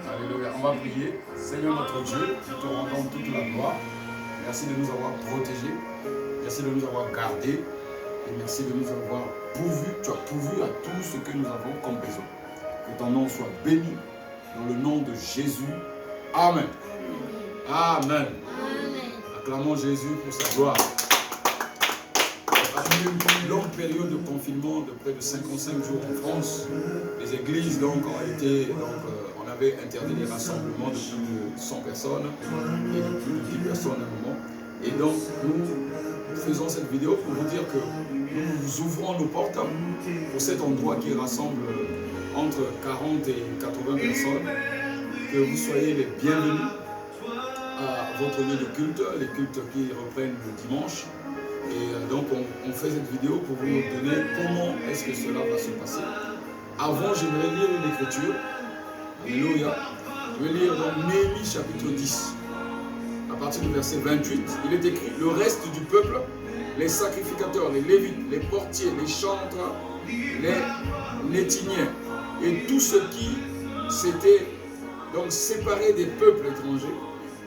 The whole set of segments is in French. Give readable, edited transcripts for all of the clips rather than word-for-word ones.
Alléluia. On va prier. Seigneur notre Dieu, nous te rendons toute la gloire. Merci de nous avoir protégés. Merci de nous avoir gardés. Et merci de nous avoir pourvu. Tu as pourvu à tout ce que nous avons comme besoin. Que ton nom soit béni. Dans le nom de Jésus. Amen. Amen. Acclamons Jésus pour sa gloire. Après une longue période de confinement de près de 55 jours en France, les églises donc ont été, on avait interdit les rassemblements de plus de 100 personnes et de plus de 10 personnes à un moment. Et donc nous faisons cette vidéo pour vous dire que nous ouvrons nos portes pour cet endroit qui rassemble entre 40 et 80 personnes, que vous soyez les bienvenus à votre lieu de culte, les cultes qui reprennent le dimanche. Et donc on fait cette vidéo pour vous donner comment est-ce que cela va se passer. Avant, j'aimerais lire une écriture. Alléluia. Je vais lire dans Néhémie chapitre 10. À partir du verset 28, il est écrit: le reste du peuple, les sacrificateurs, les lévites, les portiers, les chantres, les nétiniens et tous ceux qui s'étaient donc séparés des peuples étrangers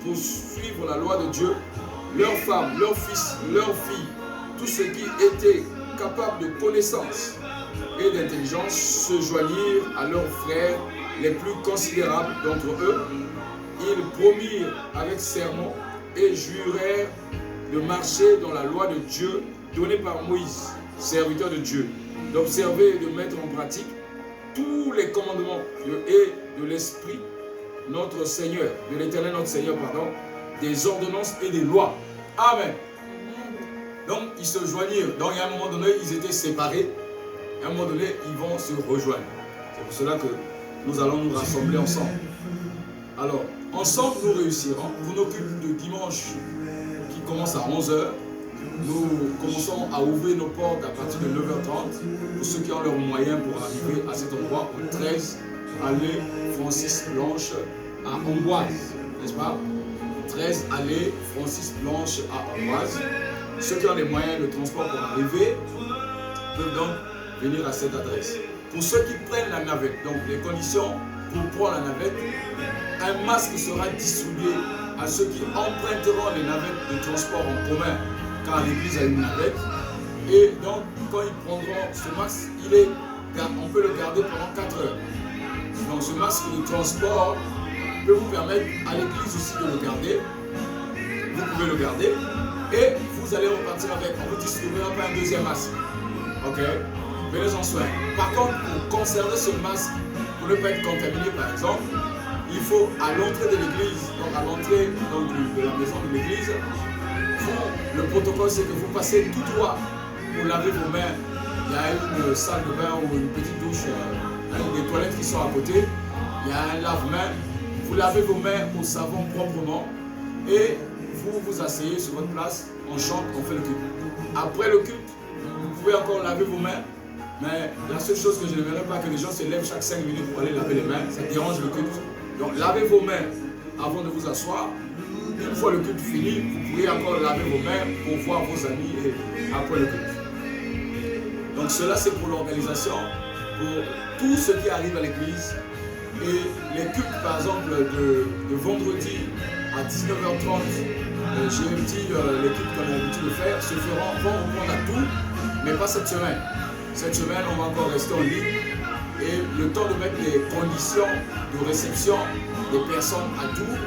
pour suivre la loi de Dieu, leurs femmes, leurs fils, leurs filles, tous ceux qui étaient capables de connaissance et d'intelligence se joignirent à leurs frères les plus considérables d'entre eux. Ils promirent avec serment et jurèrent de marcher dans la loi de Dieu donnée par Moïse, serviteur de Dieu, d'observer et de mettre en pratique tous les commandements et de l'Esprit, notre Seigneur, de l'Éternel notre Seigneur, pardon, des ordonnances et des lois. Amen. Donc, ils se joignirent. Donc, à un moment donné, ils étaient séparés. À un moment donné, ils vont se rejoindre. C'est pour cela que nous allons nous rassembler ensemble. Alors, ensemble, nous réussirons. Pour nos cultes de dimanche qui commencent à 11h, nous commençons à ouvrir nos portes à partir de 9h30 pour ceux qui ont leurs moyens pour arriver à cet endroit au 13 allée Francis Blanche à Amboise, n'est-ce pas? 13 allée Francis Blanche à Amboise. Ceux qui ont les moyens de transport pour arriver peuvent donc venir à cette adresse. Pour ceux qui prennent la navette, donc les conditions pour prendre la navette, un masque sera distribué à ceux qui emprunteront les navettes de transport en commun, car l'église a une navette. Et donc, quand ils prendront ce masque, on peut le garder pendant 4 heures. Donc, ce masque de transport peut vous permettre à l'église aussi de le garder. Vous pouvez le garder. Et vous allez repartir avec. On vous distribuera pas un deuxième masque. Ok? Prenez-en soin. Par contre, pour conserver ce masque, pour ne pas être contaminé par exemple, il faut à l'entrée de l'église, donc à l'entrée de la maison de l'église, le protocole c'est que vous passez tout droit pour laver vos mains. Il y a une salle de bain ou une petite douche avec des toilettes qui sont à côté. Il y a un lave-main. Vous lavez vos mains au savon proprement et vous vous asseyez sur votre place, on chante, on fait le culte. Après le culte, vous pouvez encore laver vos mains, mais la seule chose que je n'aimerais pas que les gens se lèvent chaque 5 minutes pour aller laver les mains, ça dérange le culte. Donc lavez vos mains avant de vous asseoir. Une fois le culte fini, vous pouvez encore laver vos mains pour voir vos amis et après le culte. Donc cela c'est pour l'organisation, pour tous ceux qui arrivent à l'église. Et les cultes par exemple de vendredi à 19h30, j'ai dit les cultes qu'on a l'habitude de faire se vont reprendre à tout, mais pas cette semaine. Cette semaine on va encore rester en ligne et le temps de mettre les conditions de réception des personnes à tout,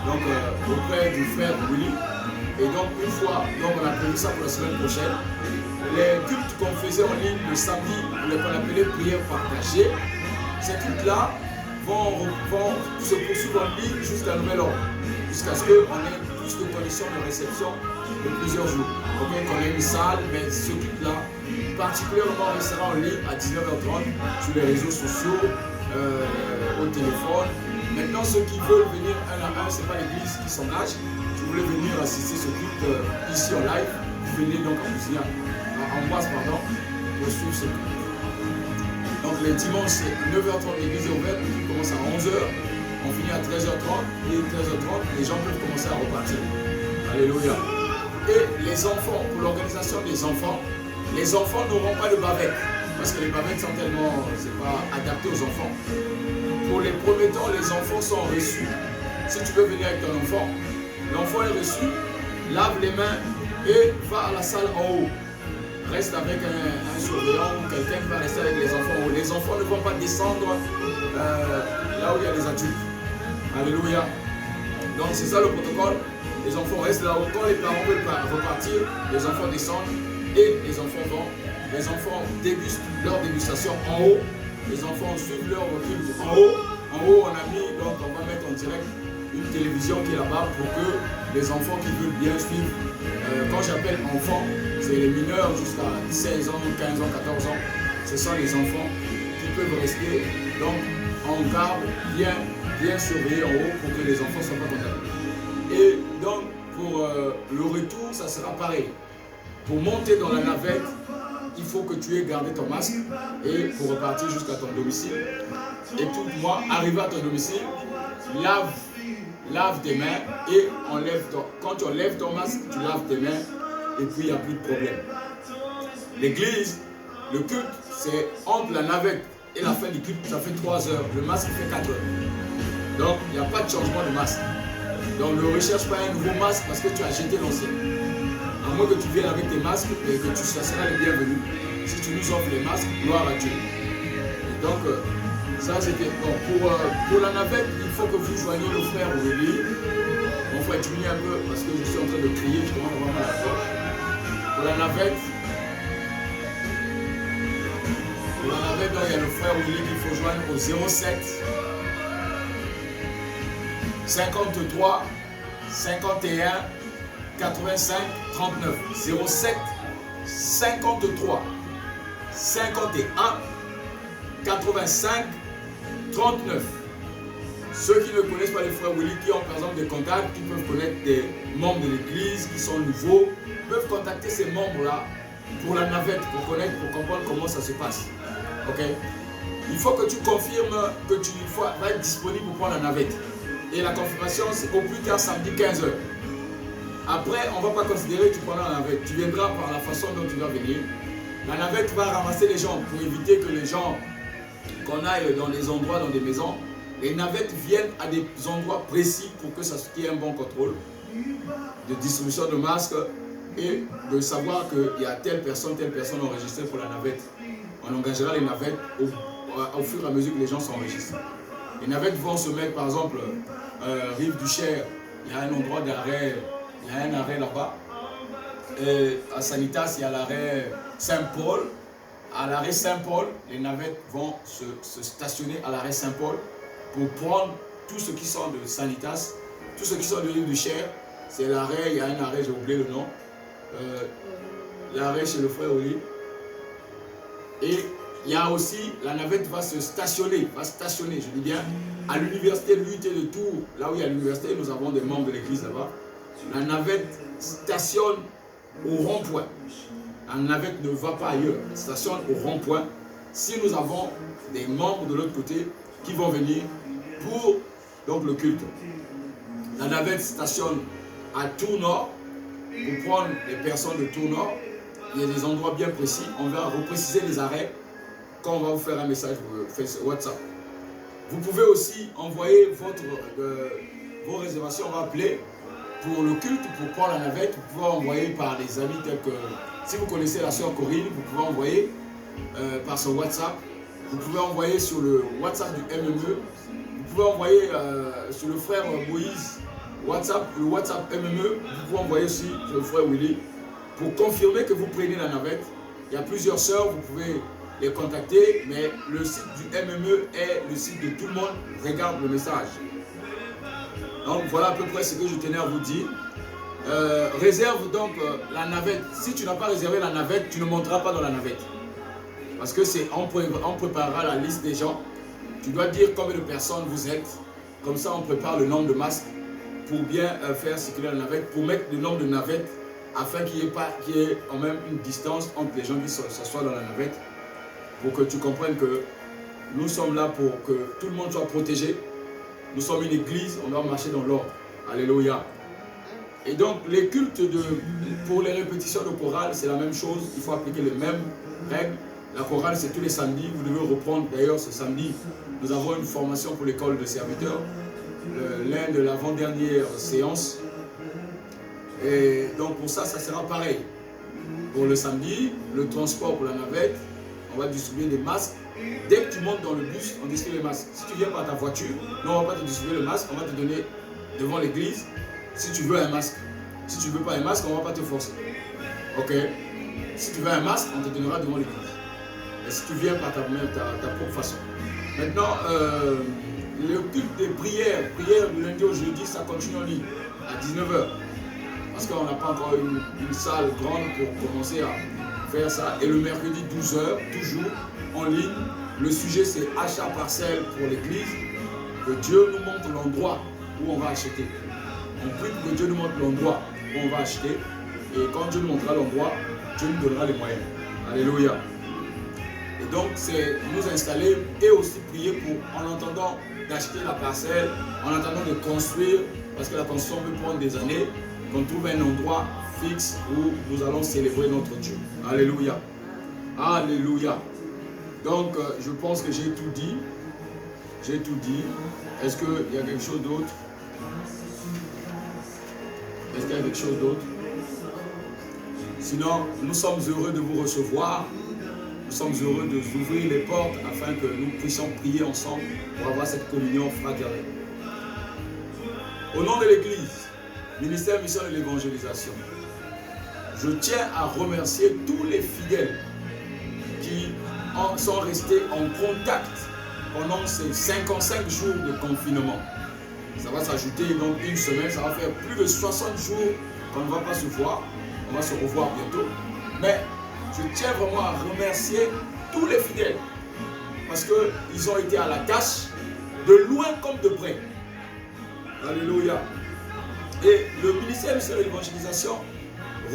donc auprès du frère Willy. Et donc une fois, on a prévu ça pour la semaine prochaine. Les cultes qu'on faisait en ligne le samedi, qu'on appelait prières partagées, ces cultes-là vont se poursuivre en ligne jusqu'à nouvel ordre, jusqu'à ce qu'on ait plus de conditions de réception de plusieurs jours. Donc on ait une salle, mais ce culte-là, particulièrement, il sera en ligne à 19h30 sur les réseaux sociaux, au téléphone. Maintenant, ceux qui veulent venir un à un, ce n'est pas l'église qui s'engage. Si vous voulez venir assister ce culte ici en live, vous venez donc en Amboise, pour suivre ce culte. Donc les dimanches, c'est 9h30, l'église est ouverte, le culte commence à 11h, on finit à 13h30, et 13h30, les gens peuvent commencer à repartir. Alléluia. Et les enfants, pour l'organisation des enfants, les enfants n'auront pas de bavette. Parce que les bavettes sont tellement, c'est pas adapté aux enfants. Pour les premiers temps, les enfants sont reçus. Si tu veux venir avec ton enfant, l'enfant est reçu, lave les mains et va à la salle en haut. Reste avec un surveillant ou quelqu'un qui va rester avec les enfants en haut. Les enfants ne vont pas descendre là où il y a les adultes. Alléluia. Donc c'est ça le protocole. Les enfants restent là-haut. Quand les parents veulent repartir, les enfants descendent et les enfants vont. Les enfants dégustent leur dégustation en haut. Les enfants suivent leur culte en haut. En haut, on a mis, donc on va mettre en direct une télévision qui est là-bas pour que les enfants qui veulent bien suivre. Quand j'appelle enfants, c'est les mineurs jusqu'à 16 ans, 15 ans, 14 ans. Ce sont les enfants qui peuvent rester donc en garde, bien surveillés en haut pour que les enfants ne soient pas contaminés. Et donc pour le retour, ça sera pareil. Pour monter dans la navette, il faut que tu aies gardé ton masque et pour repartir jusqu'à ton domicile. Et tout moi, arrivé à ton domicile, lave tes mains et quand tu enlèves ton masque, tu laves tes mains et puis il n'y a plus de problème. L'église, le culte, c'est entre la navette et la fin du culte, ça fait 3 heures. Le masque fait 4 heures. Donc, il n'y a pas de changement de masque. Donc, ne recherche pas un nouveau masque parce que tu as jeté l'ancien. À moins que tu viennes avec tes masques et que ça sera le bienvenu. Si tu nous offres les masques, gloire à Dieu. Et donc, ça c'était bon. Pour la navette, il faut que vous joigniez le frère Aurélie. Mon frère, tu un peu parce que je suis en train de crier, je commence à avoir mal à la gorge. Pour la navette, donc, il y a le frère Aurélie qu'il faut joindre au 07 53 51 85 39. 07 53 51 85 39. Ceux qui ne connaissent pas les frères Willy, qui ont par exemple des contacts, qui peuvent connaître des membres de l'église, qui sont nouveaux, peuvent contacter ces membres-là pour la navette, pour connaître, pour comprendre comment ça se passe. Ok? Il faut que tu confirmes que tu vas être disponible pour prendre la navette. Et la confirmation, c'est au plus tard samedi 15h. Après, on ne va pas considérer que tu prendras la navette. Tu viendras par la façon dont tu vas venir. La navette va ramasser les gens pour éviter que les gens, qu'on aille dans des endroits, dans des maisons, les navettes viennent à des endroits précis pour que ça qu'il y ait un bon contrôle de distribution de masques et de savoir qu'il y a telle personne enregistrée pour la navette. On engagera les navettes au fur et à mesure que les gens sont enregistrés. Les navettes vont se mettre, par exemple, rive du Cher, il y a un endroit d'arrêt, il y a un arrêt là-bas. À Sanitas, il y a l'arrêt Saint-Paul. À l'arrêt Saint-Paul, les navettes vont se stationner à l'arrêt Saint-Paul pour prendre tous ceux qui sont de Sanitas, tous ceux qui sont de l'île du Cher. C'est l'arrêt, il y a un arrêt, j'ai oublié le nom. L'arrêt chez le frère Oli. Et il y a aussi, la navette va stationner, je dis bien, à l'université de l'UT de Tours, là où il y a l'université, nous avons des membres de l'église là-bas. La navette stationne au rond-point. La navette ne va pas ailleurs, elle stationne au rond-point. Si nous avons des membres de l'autre côté qui vont venir pour donc, le culte. La navette stationne à Tours Nord pour prendre les personnes de Tours Nord. Il y a des endroits bien précis. On va repréciser les arrêts quand on va vous faire un message WhatsApp. Vous pouvez aussi envoyer vos réservations, on va appeler pour le culte, pour prendre la navette. Vous pouvez envoyer par des amis tels que, si vous connaissez la sœur Corinne, vous pouvez envoyer par son WhatsApp. Vous pouvez envoyer sur le WhatsApp du MME. Vous pouvez envoyer sur le frère Moïse, le WhatsApp MME. Vous pouvez envoyer aussi sur le frère Willy pour confirmer que vous prenez la navette. Il y a plusieurs sœurs, vous pouvez les contacter, mais le site du MME est le site de tout le monde. Regarde le message. Donc voilà à peu près ce que je tenais à vous dire. Réserve donc la navette. Si tu n'as pas réservé la navette, tu ne monteras pas dans la navette. Parce que c'est on préparera la liste des gens. Tu dois dire combien de personnes vous êtes. Comme ça, on prépare le nombre de masques pour bien faire circuler la navette, pour mettre le nombre de navettes afin qu'il y ait quand même une distance entre les gens qui s'assoient dans la navette, pour que tu comprennes que nous sommes là pour que tout le monde soit protégé. Nous sommes une église, on doit marcher dans l'ordre. Alléluia. Et donc, les cultes pour les répétitions de chorale, c'est la même chose. Il faut appliquer les mêmes règles. La chorale, c'est tous les samedis. Vous devez reprendre, d'ailleurs, ce samedi, nous avons une formation pour l'école de serviteurs. L'un de l'avant-dernière séance. Et donc, pour ça, ça sera pareil. Pour le samedi, le transport pour la navette, on va distribuer des masques. Dès que tu montes dans le bus, on distribue les masques. Si tu viens par ta voiture, nous, on ne va pas te distribuer le masque, on va te donner devant l'église si tu veux un masque. Si tu ne veux pas un masque, on ne va pas te forcer. Ok? Si tu veux un masque, on te donnera devant l'église. Et si tu viens par ta propre façon. Maintenant, le culte des prières du lundi au jeudi, ça continue en ligne à 19h. Parce qu'on n'a pas encore une salle grande pour commencer à faire ça. Et le mercredi 12h, toujours en ligne. Le sujet c'est achat parcelle pour l'église. Que Dieu nous montre l'endroit où on va acheter. On prie que Dieu nous montre l'endroit où on va acheter. Et quand Dieu nous montrera l'endroit, Dieu nous donnera les moyens. Alléluia. Et donc c'est nous installer et aussi prier pour, en entendant d'acheter la parcelle, en attendant de construire, parce que la construction peut prendre des années, qu'on trouve un endroit fixe où nous allons célébrer notre Dieu. Alléluia. Alléluia. Donc, je pense que j'ai tout dit. J'ai tout dit. Est-ce qu'il y a quelque chose d'autre? Est-ce qu'il y a quelque chose d'autre? Sinon, nous sommes heureux de vous recevoir. Nous sommes heureux de vous ouvrir les portes afin que nous puissions prier ensemble pour avoir cette communion fraternelle. Au nom de l'Église, Ministère Mission de l'Évangélisation, je tiens à remercier tous les fidèles qui sont restés en contact pendant ces 55 jours de confinement. Ça va s'ajouter donc une semaine, ça va faire plus de 60 jours qu'on ne va pas se voir. On va se revoir bientôt. Mais je tiens vraiment à remercier tous les fidèles parce qu'ils ont été à la tâche de loin comme de près. Alléluia. Et le ministère de l'évangélisation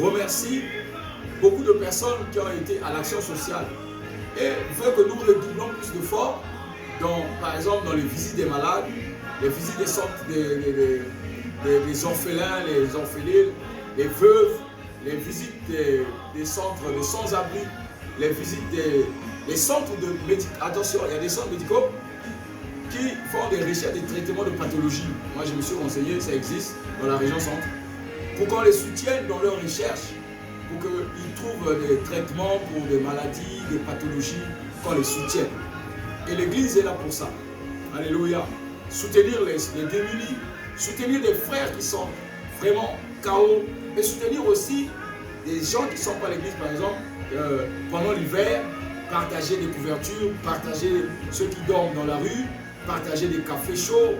remercie beaucoup de personnes qui ont été à l'action sociale et veut que nous redoublons plus d'efforts, par exemple dans les visites des malades, les visites des centres des orphelins, les orphelines, les veuves, les visites des centres de sans-abri, les visites des centres de médicaux. Attention, il y a des centres médicaux qui font des recherches, des traitements de pathologie. Moi, je me suis renseigné, ça existe dans la région centre. Pour qu'on les soutienne dans leurs recherches, pour qu'ils trouvent des traitements pour des maladies, des pathologies, qu'on les soutienne. Et l'Église est là pour ça. Alléluia. Soutenir les démunis, soutenir des frères qui sont vraiment KO, et soutenir aussi des gens qui ne sont pas à l'Église, par exemple, pendant l'hiver, partager des couvertures, partager ceux qui dorment dans la rue, partager des cafés chauds,